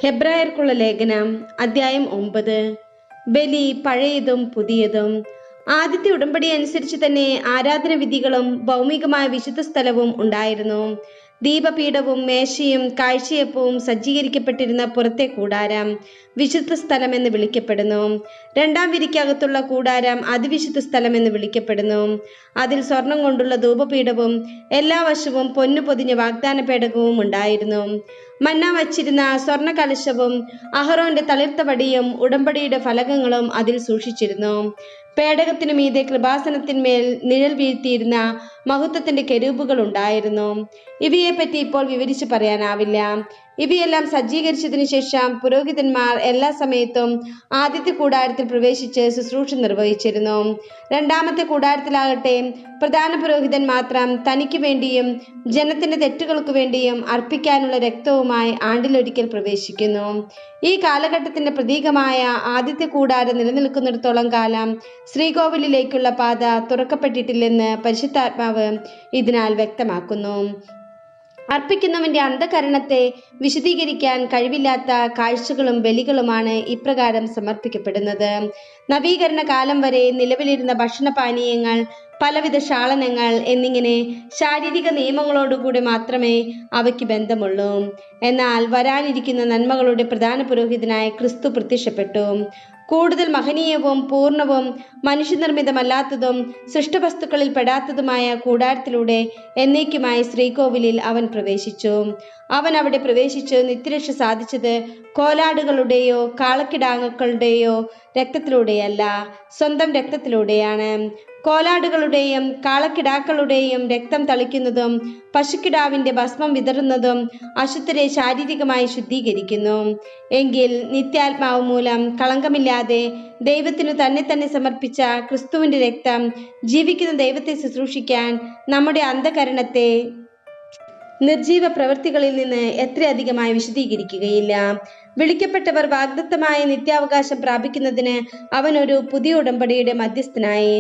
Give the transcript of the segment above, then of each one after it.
ഹെബ്രായർക്കുള്ള ലേഖനം അധ്യായം 9. ബലി പഴയതും പുതിയതും. ആദ്യത്തെ ഉടമ്പടി അനുസരിച്ച് തന്നെ ആരാധന വിധികളും ഭൗമികമായ വിശുദ്ധ സ്ഥലവും ഉണ്ടായിരുന്നു. ദീപപീഠവും മേശയും കാഴ്ചയപ്പവും സജ്ജീകരിക്കപ്പെട്ടിരുന്ന പുറത്തെ കൂടാരം വിശുദ്ധ സ്ഥലം എന്ന് വിളിക്കപ്പെടുന്നു. രണ്ടാം വിരിക്കകത്തുള്ള കൂടാരം അതിവിശുദ്ധ സ്ഥലം എന്ന് വിളിക്കപ്പെടുന്നു. അതിൽ സ്വർണം കൊണ്ടുള്ള ധൂപപീഠവും എല്ലാ വശവും പൊന്നു പൊതിഞ്ഞ വാഗ്ദാന പേടകവും ഉണ്ടായിരുന്നു. മന്ന വച്ചിരുന്ന സ്വർണ്ണ കലശവും അഹറോന്റെ തളിർത്ത വടിയും ഉടമ്പടിയുടെ ഫലകങ്ങളും അതിൽ സൂക്ഷിച്ചിരുന്നു. പേടകത്തിനു മീതെ കൃപാസനത്തിന്മേൽ നിഴൽ വീഴ്ത്തിയിരുന്ന മഹത്വത്തിന്റെ കെരൂബുകൾ ഉണ്ടായിരുന്നു. ഇവയെപ്പറ്റി ഇപ്പോൾ വിവരിച്ചു പറയാനാവില്ല. ഇവയെല്ലാം സജ്ജീകരിച്ചതിനു ശേഷം പുരോഹിതന്മാർ എല്ലാ സമയത്തും ആദ്യത്തെ കൂടാരത്തിൽ പ്രവേശിച്ച് ശുശ്രൂഷ നിർവഹിച്ചിരുന്നു. രണ്ടാമത്തെ കൂടാരത്തിലാകട്ടെ പ്രധാന പുരോഹിതൻ മാത്രം തനിക്ക് വേണ്ടിയും ജനത്തിന്റെ തെറ്റുകൾക്ക് വേണ്ടിയും അർപ്പിക്കാനുള്ള രക്തവുമായി ആണ്ടിലൊരിക്കൽ പ്രവേശിക്കുന്നു. ഈ കാലഘട്ടത്തിന്റെ പ്രതീകമായ ആദ്യത്തെ കൂടാരം നിലനിൽക്കുന്നിടത്തോളം കാലം ശ്രീകോവിലിലേക്കുള്ള പാത തുറക്കപ്പെട്ടിട്ടില്ലെന്ന് പരിശുദ്ധാത്മാവ് ഇതിനാൽ വ്യക്തമാക്കുന്നു. അർപ്പിക്കുന്നവന്റെ അന്ധകരണത്തെ വിശദീകരിക്കാൻ കഴിവില്ലാത്ത കാഴ്ചകളും ബലികളുമാണ് ഇപ്രകാരം സമർപ്പിക്കപ്പെടുന്നത്. നവീകരണ കാലം വരെ നിലവിലിരുന്ന ഭക്ഷണപാനീയങ്ങൾ, പലവിധ ക്ഷാളനങ്ങൾ എന്നിങ്ങനെ ശാരീരിക നിയമങ്ങളോടുകൂടി മാത്രമേ അവയ്ക്ക് ബന്ധമുള്ളൂ. എന്നാൽ വരാനിരിക്കുന്ന നന്മകളുടെ പ്രധാന പുരോഹിതനായ ക്രിസ്തു പ്രത്യക്ഷപ്പെട്ടു. കൂടുതൽ മഹനീയവും പൂർണ്ണവും മനുഷ്യനിർമ്മിതമല്ലാത്തതും സൃഷ്ടവസ്തുക്കളിൽ പെടാത്തതുമായ കൂടാരത്തിലൂടെ എന്നേക്കുമായി ശ്രീകോവിലിൽ അവൻ പ്രവേശിച്ചു. അവൻ അവിടെ പ്രവേശിച്ച് നിത്യരക്ഷ സാധിച്ചത് കോലാടുകളുടെയോ കാളക്കിടാങ്ങളുടെയോ രക്തത്തിലൂടെയല്ല, സ്വന്തം രക്തത്തിലൂടെയാണ്. കോലാടുകളുടെയും കാളക്കിടാക്കളുടെയും രക്തം തളിക്കുന്നതും പശുക്കിടാവിന്റെ ഭസ്മം വിതറുന്നതും അശുദ്ധരെ ശാരീരികമായി ശുദ്ധീകരിക്കുന്നു. എങ്കിൽ നിത്യാത്മാവ് മൂലം കളങ്കമില്ലാതെ ദൈവത്തിനു തന്നെ സമർപ്പിച്ച ക്രിസ്തുവിന്റെ രക്തം ജീവിക്കുന്ന ദൈവത്തെ ശുശ്രൂഷിക്കാൻ നമ്മുടെ അന്ധകരണത്തെ നിർജീവ പ്രവൃത്തികളിൽ നിന്ന് എത്രയധികമായി വിശദീകരിക്കുകയില്ല. വിളിക്കപ്പെട്ടവർ വാഗ്ദത്തമായ നിത്യാവകാശം പ്രാപിക്കുന്നതിന് അവൻ ഒരു പുതിയ ഉടമ്പടിയുടെ മധ്യസ്ഥനായി.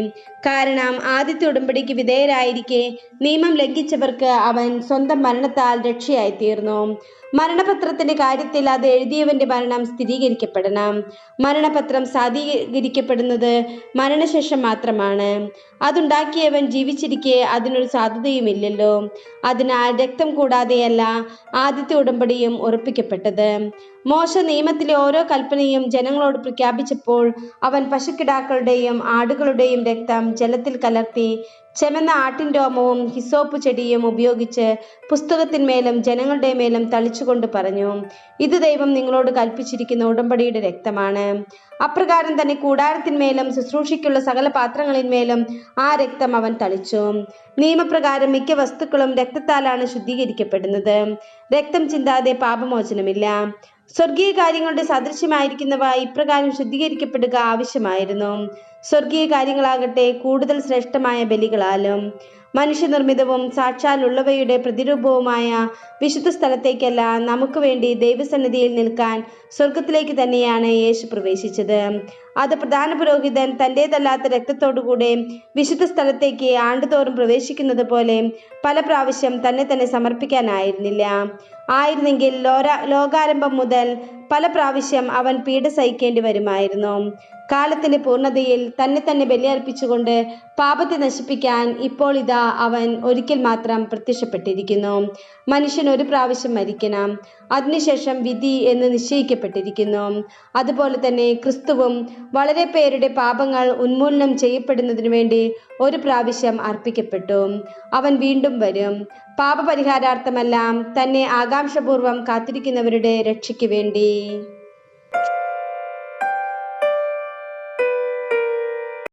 കാരണം ആദ്യത്തെ ഉടമ്പടിക്ക് വിധേയരായിരിക്കെ നിയമം ലംഘിച്ചവർക്ക് അവൻ സ്വന്തം മരണത്താൽ രക്ഷയായി തീർന്നു. മരണപത്രത്തിന്റെ കാര്യത്തിൽ അത് എഴുതിയവന്റെ മരണം സ്ഥിരീകരിക്കപ്പെടണം. മരണപത്രം സാധൂകരിക്കപ്പെടുന്നത് മരണശേഷം മാത്രമാണ്. അതുണ്ടാക്കിയവൻ ജീവിച്ചിരിക്കെ അതിനൊരു സാധുതയുമില്ലല്ലോ. അതിനാൽ രക്തം കൂടാതെയല്ല ആദ്യത്തെ ഉടമ്പടിയും ഉറപ്പിക്കപ്പെട്ടത്. മോശ നിയമത്തിലെ ഓരോ കൽപ്പനയും ജനങ്ങളോട് പ്രഖ്യാപിച്ചപ്പോൾ അവൻ പശുക്കിടാക്കളുടെയും ആടുകളുടെയും രക്തം ജലത്തിൽ കലർത്തി ചെമന്ന ആട്ടിൻ രോമവും ഹിസോപ്പ് ചെടിയും ഉപയോഗിച്ച് പുസ്തകത്തിന്മേലും ജനങ്ങളുടെ മേലും തളിച്ചുകൊണ്ട് പറഞ്ഞു, ഇത് ദൈവം നിങ്ങളോട് കൽപ്പിച്ചിരിക്കുന്ന ഉടമ്പടിയുടെ രക്തമാണ്. അപ്രകാരം തന്നെ കൂടാരത്തിന്മേലും ശുശ്രൂഷയ്ക്കുള്ള സകല പാത്രങ്ങളിന്മേലും ആ രക്തം അവൻ തളിച്ചു. നിയമപ്രകാരം മിക്ക വസ്തുക്കളും രക്തത്താലാണ് ശുദ്ധീകരിക്കപ്പെടുന്നത്. രക്തം ചിന്താതെ പാപമോചനമില്ല. സ്വർഗീയ കാര്യങ്ങളുടെ സദൃശ്യമായിരിക്കുന്നവ ഇപ്രകാരം ശുദ്ധീകരിക്കപ്പെടുക ആവശ്യമായിരുന്നു. സ്വർഗീയ കാര്യങ്ങളാകട്ടെ കൂടുതൽ ശ്രേഷ്ഠമായ ബലികളാലും മനുഷ്യനിർമ്മിതവും സാക്ഷാലുള്ളവയുടെ പ്രതിരൂപവുമായ വിശുദ്ധ സ്ഥലത്തേക്കല്ല, നമുക്ക് വേണ്ടി ദൈവസന്നിധിയിൽ നിൽക്കാൻ സ്വർഗത്തിലേക്ക് തന്നെയാണ് യേശു പ്രവേശിച്ചത്. അത് പ്രധാന പുരോഹിതൻ തൻ്റേതല്ലാത്ത രക്തത്തോടുകൂടെ വിശുദ്ധ സ്ഥലത്തേക്ക് ആണ്ടുതോറും പ്രവേശിക്കുന്നത് പോലെ പല പ്രാവശ്യം തന്നെ സമർപ്പിക്കാനായിരുന്നില്ല. ആയിരുന്നെങ്കിൽ ലോകാരംഭം മുതൽ പല പ്രാവശ്യം അവൻ പീഡ സഹിക്കേണ്ടി വരുമായിരുന്നു. കാലത്തിന്റെ പൂർണ്ണതയിൽ തന്നെ ബലിയർപ്പിച്ചുകൊണ്ട് പാപത്തെ നശിപ്പിക്കാൻ ഇപ്പോൾ ഇതാ അവൻ ഒരിക്കൽ മാത്രം പ്രത്യക്ഷപ്പെട്ടിരിക്കുന്നു. മനുഷ്യൻ ഒരു പ്രാവശ്യം മരിക്കണം, അതിനുശേഷം വിധി എന്ന് നിശ്ചയിക്കപ്പെട്ടിരിക്കുന്നു. അതുപോലെ തന്നെ ക്രിസ്തുവും വളരെ പേരുടെ പാപങ്ങൾ ഉന്മൂലനം ചെയ്യപ്പെടുന്നതിനു വേണ്ടി ഒരു പ്രാവശ്യം അർപ്പിക്കപ്പെട്ടു. അവൻ വീണ്ടും വരും, പാപപരിഹാരാർത്ഥമല്ല, തന്നെ ആകാംക്ഷപൂർവം കാത്തിരിക്കുന്നവരുടെ രക്ഷയ്ക്ക് വേണ്ടി.